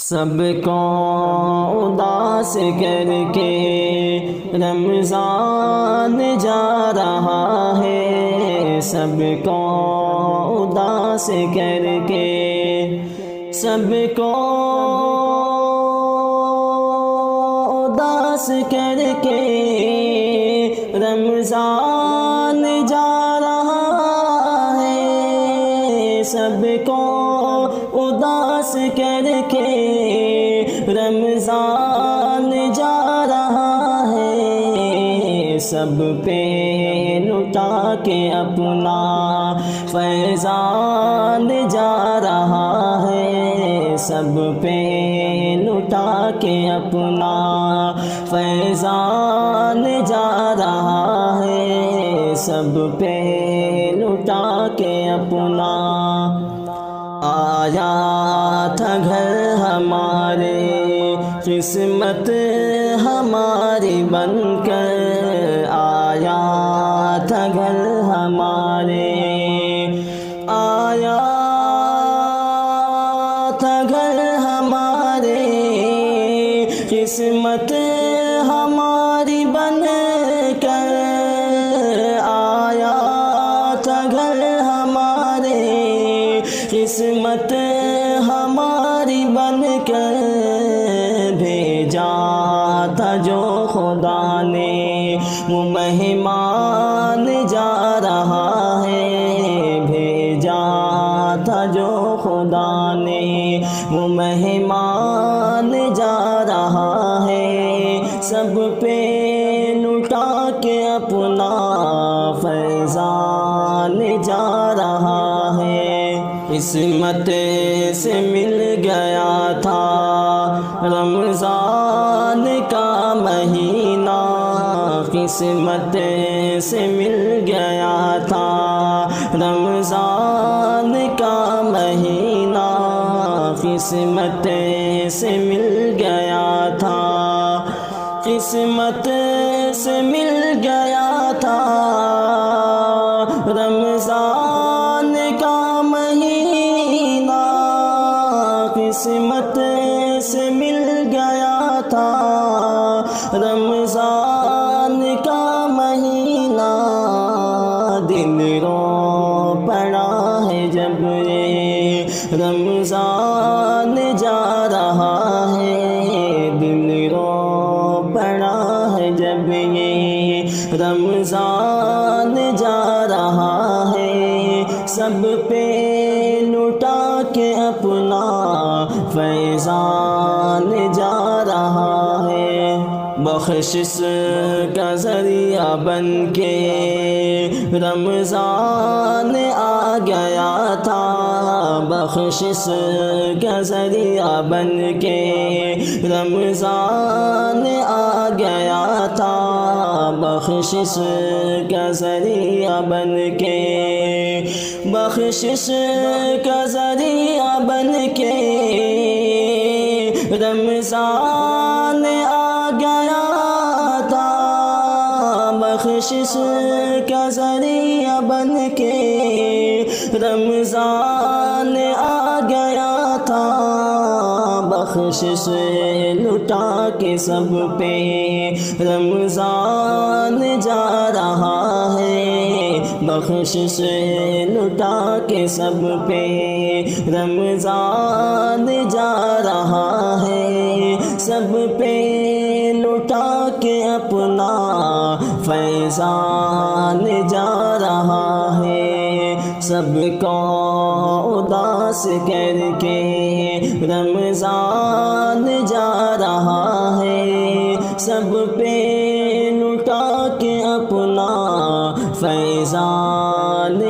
سب کو اداس کر کے رمضان جا رہا ہے، سب کو اداس کر کے، سب کو اداس کر کے رمضان جا رہا ہے، سب کو اداس کر کے رمضان جا رہا ہے، سب پہ لٹا کے اپنا فیضان جا رہا ہے، سب پہ لٹا کے اپنا فیضان جا رہا ہے، سب پہ لٹا کے اپنا۔ آیا تھا گھر ہمارے قسمت ہماری بن کر، آیا تھا گھر ہمارے، آیا تھا گھر ہمارے، قسمت ہماری بن کر، آیا تھا گھر ہمارے، قسمت ہماری بن کر، بھیجا تھا جو خدا نے وہ مہمان جا رہا ہے، بھیجا تھا جو خدا نے وہ مہمان جا رہا ہے، سب پہ لٹا کے اپنا فیضان جا رہا ہے۔ قسمت سے مل گیا تھا رمضان کا مہینہ، قسمت سے مل گیا تھا رمضان کا مہینہ، قسمت سے مل گیا تھا، قسمت سے مل گیا تھا رمضان کا مہینہ، قسمت سے مل گیا تھا رمضان کا مہینہ، دل رو پڑا ہے جب یہ رمضان جا رہا ہے، دل رو پڑا ہے جب یہ رمضان جا رہا ہے، سب پہ لٹا کے اپنا فیضان جا رہا ہے، بخشش کا ذریعہ بن کے رمضان آ گیا تھا، بخشش کا ذریعہ بن کے رمضان آ گیا تھا، بخشش کا ذریعہ بن کے، بخشش کا ذریعہ بن کے رمضان آ گیا تھا، بخشش کا ذریعہ بن کے رمضان آ گیا تھا، بخشش لٹا کے سب پہ رمضان جا رہا ہے، بخشش لٹا کے سب پہ رمضان جا رہا ہے، سب پہ لٹا کے اپنا فیضان جا رہا ہے، سب کو اداس کر کے رمضان جا رہا ہے، سب پہ لٹا کے اپنا فیضان